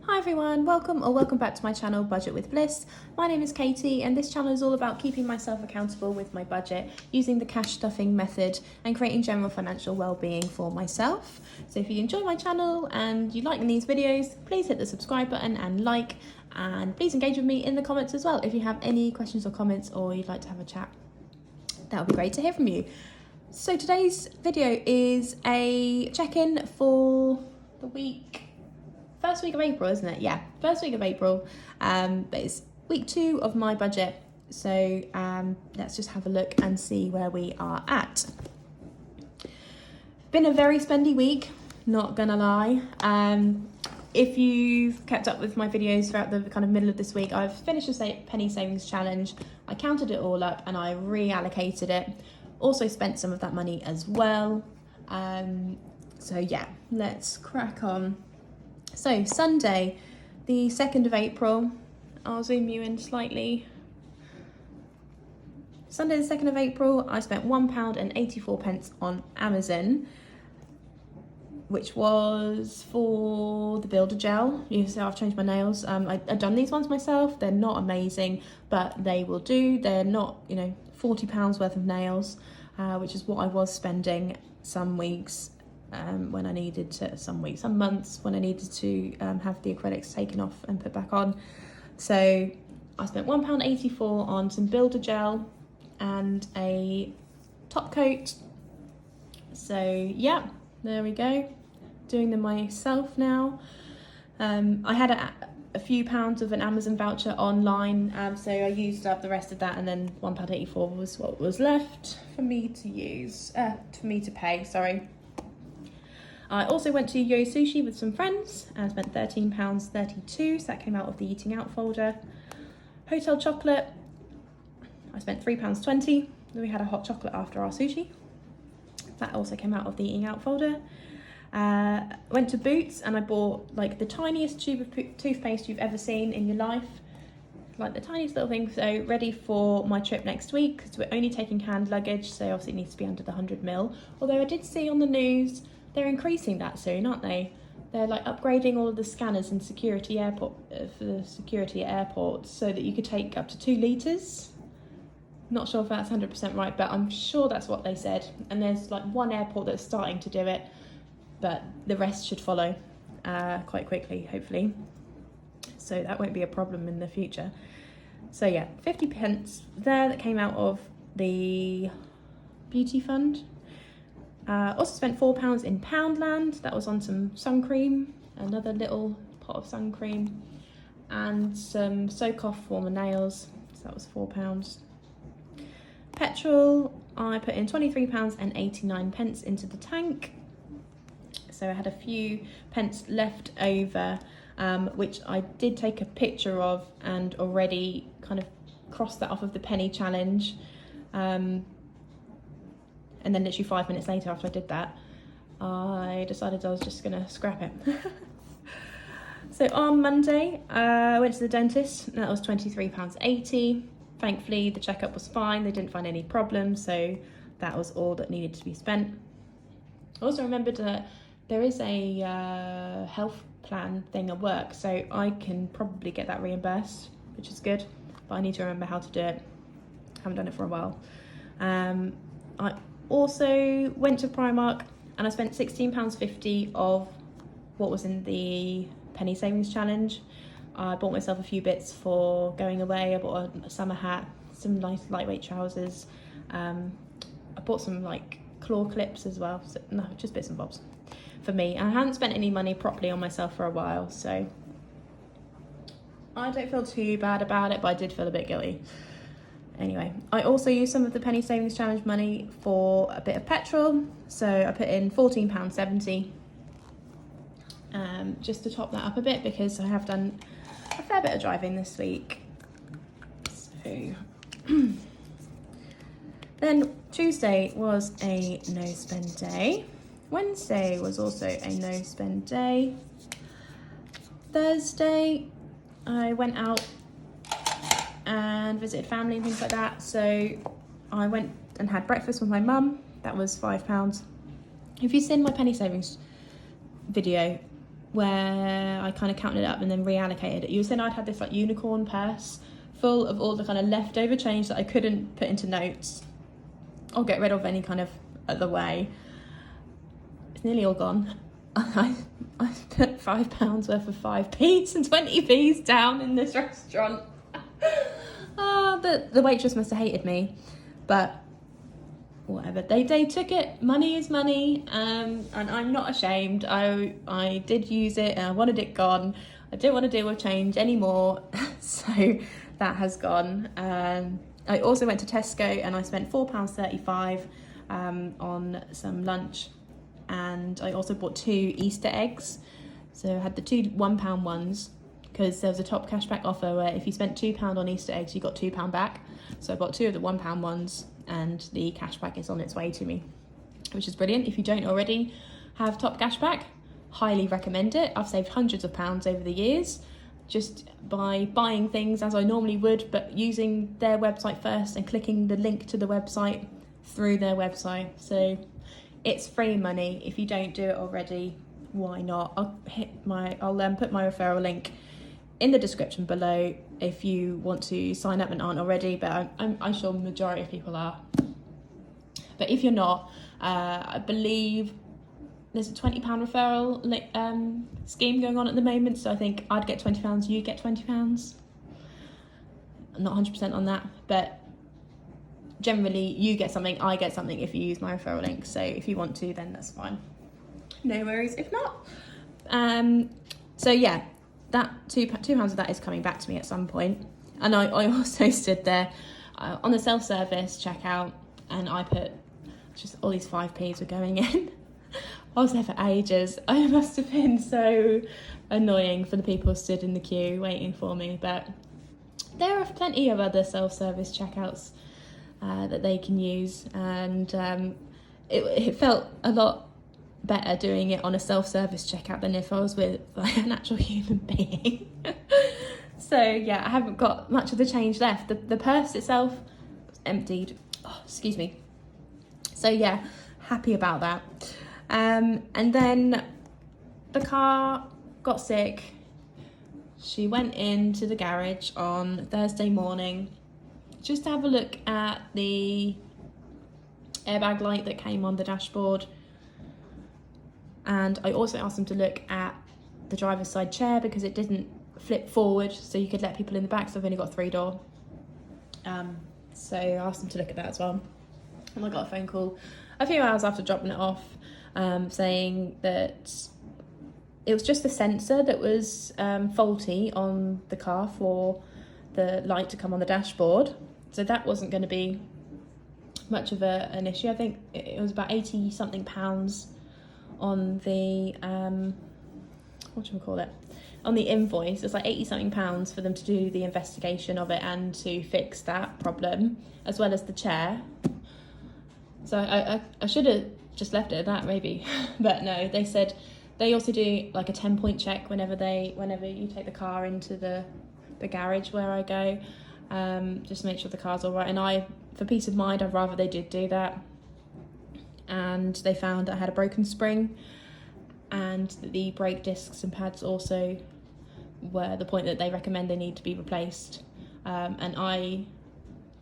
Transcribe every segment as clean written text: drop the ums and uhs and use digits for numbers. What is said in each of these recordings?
Hi everyone, welcome back to my channel Budget with Bliss. My name is Katie and this channel is all about keeping myself accountable with my budget using the cash stuffing method and creating general financial well-being for myself. So if you enjoy my channel and you like these videos, please hit the subscribe button and like, and please engage with me in the comments as well if you have any questions or comments or you'd like to have a chat. That would be great to hear from you. So today's video is a check-in for the first week of April, isn't it? Yeah, first week of April, but it's week 2 of my budget. So let's just have a look and see where we are at. Been a very spendy week, not gonna lie. If you've kept up with my videos throughout the kind of middle of this week, I've finished a penny savings challenge. I counted it all up and I reallocated it. Also spent some of that money as well. So yeah, let's crack on. So Sunday, the 2nd of April, I'll zoom you in slightly. Sunday the 2nd of April, I spent £1.84 on Amazon, which was for the builder gel. You see, I've changed my nails. I've done these ones myself. They're not amazing, but they will do. They're not, £40 worth of nails, which is what I was spending some weeks. When I needed to, some months when I needed to have the acrylics taken off and put back on. So I spent £1.84 on some builder gel and a top coat. So yeah, there we go, doing them myself now. I had a few pounds of an Amazon voucher online, so I used up the rest of that, and then £1.84 was what was left for me to pay, sorry. I also went to Yo Sushi with some friends and spent £13.32, so that came out of the eating out folder. Hotel chocolate, I spent £3.20. Then we had a hot chocolate after our sushi. That also came out of the eating out folder. Went to Boots and I bought like the tiniest tube of toothpaste you've ever seen in your life. Like the tiniest little thing, so ready for my trip next week, because we're only taking hand luggage, so obviously it needs to be under the 100ml. Although I did see on the news they're increasing that soon, aren't they? They're like upgrading all of the scanners in security for the security airports so that you could take up to 2 litres. Not sure if that's 100% right, but I'm sure that's what they said. And there's like one airport that's starting to do it, but the rest should follow quite quickly, hopefully. So that won't be a problem in the future. So yeah, 50p there that came out of the beauty fund. Also spent £4 in Poundland. That was on some sun cream, another little pot of sun cream, and some soak off for my nails. So that was £4. Petrol, I put in £23.89 into the tank. So I had a few pence left over, which I did take a picture of and already kind of crossed that off of the penny challenge. And then literally 5 minutes later after I did that, I decided I was just gonna scrap it. So on Monday, I went to the dentist, and that was £23.80. Thankfully, the checkup was fine. They didn't find any problems, so that was all that needed to be spent. I also remembered that there is a health plan thing at work, so I can probably get that reimbursed, which is good, but I need to remember how to do it. Haven't done it for a while. I also went to Primark and I spent £16.50 of what was in the penny savings challenge. I bought myself a few bits for going away. I bought a summer hat, some nice lightweight trousers. I bought some like claw clips as well. So, no, just bits and bobs for me. And I hadn't spent any money properly on myself for a while, so I don't feel too bad about it, but I did feel a bit guilty. Anyway, I also used some of the penny savings challenge money for a bit of petrol. So I put in £14.70 just to top that up a bit, because I have done a fair bit of driving this week. So then Tuesday was a no spend day. Wednesday was also a no spend day. Thursday I went out and visited family and things like that. So I went and had breakfast with my mum. That was £5. If you've seen my penny savings video, where I kind of counted it up and then reallocated it. You were saying I'd had this like unicorn purse full of all the kind of leftover change that I couldn't put into notes or get rid of any kind of other way. It's nearly all gone. I put £5 worth of 5p's and 20p's down in this restaurant. The waitress must have hated me, but whatever. They took it. Money is money, and I'm not ashamed. I did use it and I wanted it gone. I didn't want to deal with change anymore, so that has gone. I also went to Tesco and I spent £4.35 on some lunch, and I also bought 2 Easter eggs. So I had the 2 £1 ones, because there was a TopCashBack offer where if you spent £2 on Easter eggs, you got £2 back. So I bought 2 of the £1 ones, and the cashback is on its way to me, which is brilliant. If you don't already have TopCashBack, highly recommend it. I've saved hundreds of pounds over the years just by buying things as I normally would, but using their website first and clicking the link to the website through their website. So it's free money. If you don't do it already, why not? I'll put my referral link in the description below if you want to sign up and aren't already, but I'm sure the majority of people are. But if you're not, I believe there's a £20 referral scheme going on at the moment, so I think I'd get £20, you'd get £20. I'm not 100% on that, but generally you get something, I get something if you use my referral link. So if you want to, then that's fine. No worries if not. So yeah, that £2 of that is coming back to me at some point. And I also stood there on the self-service checkout, and I put just all these 5p's were going in. I was there for ages. I must have been so annoying for the people who stood in the queue waiting for me, but there are plenty of other self-service checkouts that they can use, and it felt a lot better doing it on a self-service checkout than if I was with like an actual human being. So yeah, I haven't got much of the change left. The purse itself was emptied. Oh, excuse me. So yeah, happy about that. And then the car got sick. She went into the garage on Thursday morning just to have a look at the airbag light that came on the dashboard. And I also asked them to look at the driver's side chair because it didn't flip forward, so you could let people in the back, so I've only got 3-door. So I asked them to look at that as well. And I got a phone call a few hours after dropping it off, saying that it was just the sensor that was faulty on the car for the light to come on the dashboard. So that wasn't going to be much of an issue. I think it was about 80 something pounds on the on the invoice. It's like 80 something pounds for them to do the investigation of it and to fix that problem, as well as the chair. So I should have just left it at that maybe. But no, they said they also do like a 10-point check whenever you take the car into the garage where I go, just to make sure the car's all right. And for peace of mind, I'd rather they did do that. And they found that I had a broken spring, and that the brake discs and pads also were the point that they recommend they need to be replaced. And I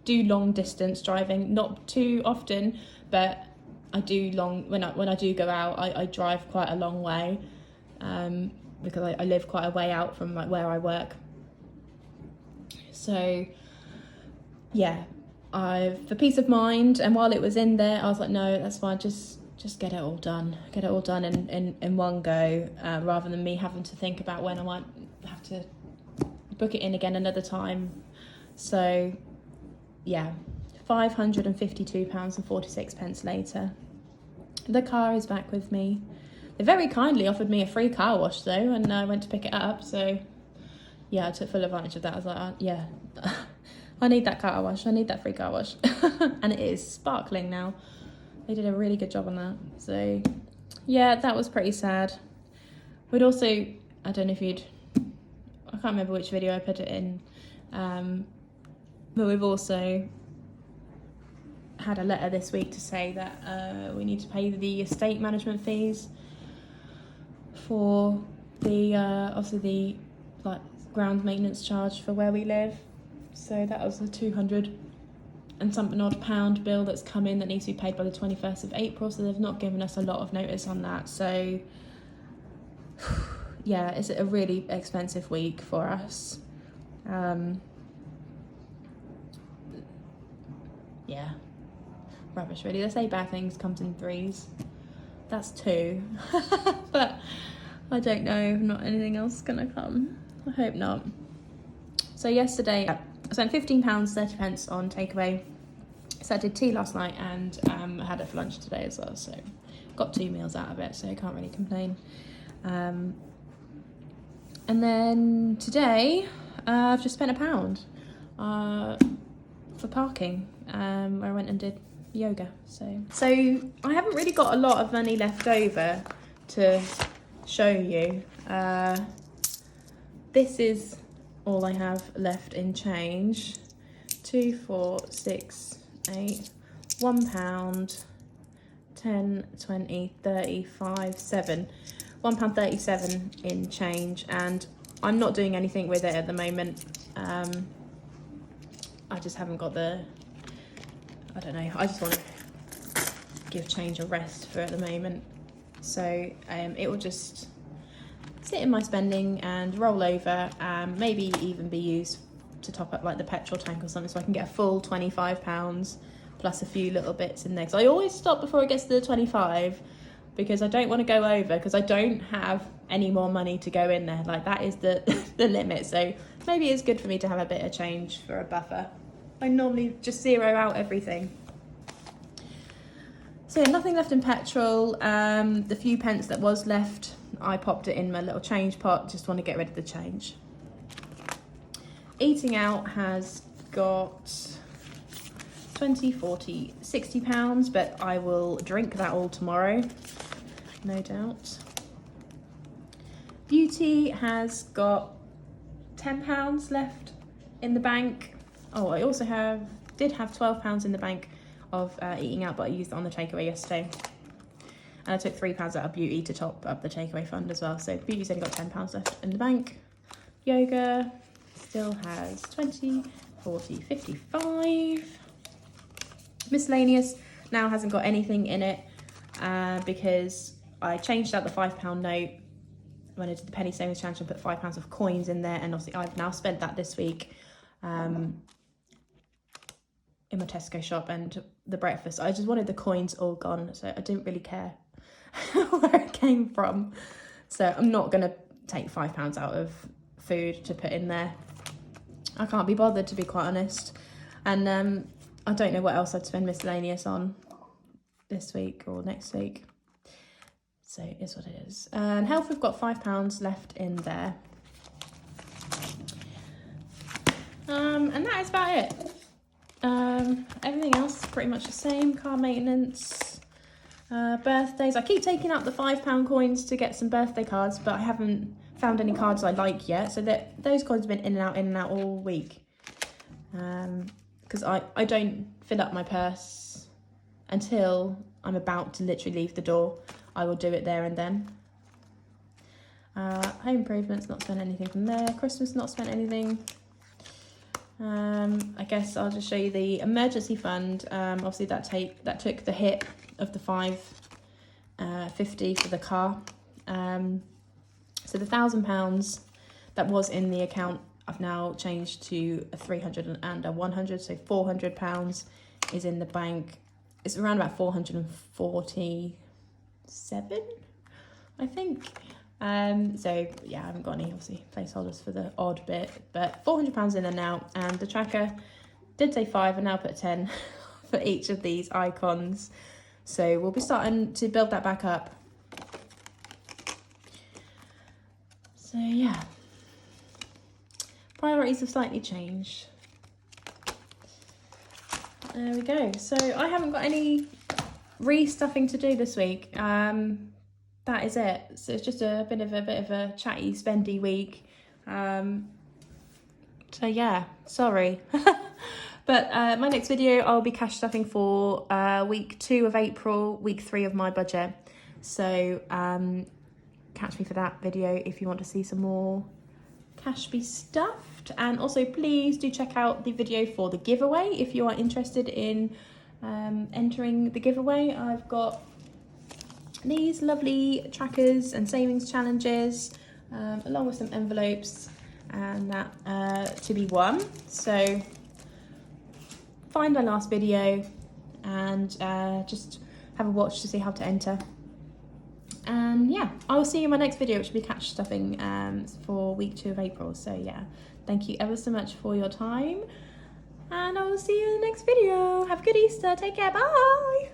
do long distance driving, not too often, but I do when I do go out, I drive quite a long way, because I live quite a way out from like where I work. So yeah, for peace of mind, and while it was in there, I was like, no, that's fine, just get it all done in one go, rather than me having to think about when I might have to book it in again another time. So yeah, £552.46 later, the car is back with me. They very kindly offered me a free car wash though, and I went to pick it up, so yeah, I took full advantage of that. I was like, yeah, I need that car wash, I need that free car wash. And it is sparkling now. They did a really good job on that. So yeah, that was pretty sad. We'd also, I don't know if I can't remember which video I put it in, but we've also had a letter this week to say that we need to pay the estate management fees for the obviously the like ground maintenance charge for where we live. So that was a 200 and something odd pound bill that's come in that needs to be paid by the 21st of April. So they've not given us a lot of notice on that. So yeah, it's a really expensive week for us. Yeah, rubbish really. They say bad things comes in threes. That's two. But I don't know if not anything else is gonna come. I hope not. So yesterday I spent £15.30 on takeaway. So I did tea last night and I had it for lunch today as well. So got 2 meals out of it, so I can't really complain. And then today I've just spent £1 for parking, where I went and did yoga. So I haven't really got a lot of money left over to show you. This is all I have left in change. 2, 4, 6, 8, £1, 10, 20, 30, 5, 7. £1.37 in change, and I'm not doing anything with it at the moment. I just haven't got I don't know, I just want to give change a rest for at the moment. So it will just sit in my spending and roll over, maybe even be used to top up like the petrol tank or something, so I can get a full £25 plus a few little bits in there. So I always stop before it gets to the 25 because I don't want to go over, because I don't have any more money to go in there. Like that is the limit. So maybe it's good for me to have a bit of change for a buffer. I normally just zero out everything. So yeah, nothing left in petrol. The few pence that was left, I popped it in my little change pot. Just want to get rid of the change. Eating out has got 20, 40, £60, but I will drink that all tomorrow, no doubt. Beauty has got £10 left in the bank. Oh, I also did have £12 in the bank of eating out, but I used it on the takeaway yesterday. And I took £3 out of Beauty to top up the takeaway fund as well. So Beauty's only got £10 left in the bank. Yoga still has 20, 40, 55. Miscellaneous now hasn't got anything in it because I changed out the £5 note when I did the penny savings challenge and put £5 of coins in there, and obviously I've now spent that this week in my Tesco shop and the breakfast. I just wanted the coins all gone, so I didn't really care where it came from. So I'm not gonna take £5 out of food to put in there. I can't be bothered, to be quite honest. And I don't know what else I'd spend miscellaneous on this week or next week. So it is what it is. And health, we've got £5 left in there. And that is about it. Everything else is pretty much the same. Car maintenance, birthdays. I keep taking out the £5 coins to get some birthday cards, but I haven't found any cards I like yet. So those coins have been in and out all week. Because I don't fill up my purse until I'm about to literally leave the door. I will do it there and then. Home improvements, not spent anything from there. Christmas, not spent anything. I guess I'll just show you the emergency fund. Obviously that took the hit of the £550 for the car. So the £1,000 that was in the account, I've now changed to a 300 and a 100, so £400 is in the bank. It's around about 447, I think. So yeah, I haven't got any obviously placeholders for the odd bit, but £400 in there now, and the tracker did say 5 and now put 10 for each of these icons. So we'll be starting to build that back up. So yeah, priorities have slightly changed. There we go. So I haven't got any restuffing to do this week. That is it. So it's just a bit of a chatty, spendy week. So yeah, sorry. But my next video, I'll be cash stuffing for week 2 of April, week 3 of my budget. So catch me for that video if you want to see some more Cashby stuffed. And also please do check out the video for the giveaway if you are interested in entering the giveaway. I've got these lovely trackers and savings challenges along with some envelopes and that to be won. So find my last video and just have a watch to see how to enter. And yeah, I will see you in my next video, which will be cash stuffing for week 2 of April. So yeah, thank you ever so much for your time, and I will see you in the next video. Have a good Easter. Take care. Bye.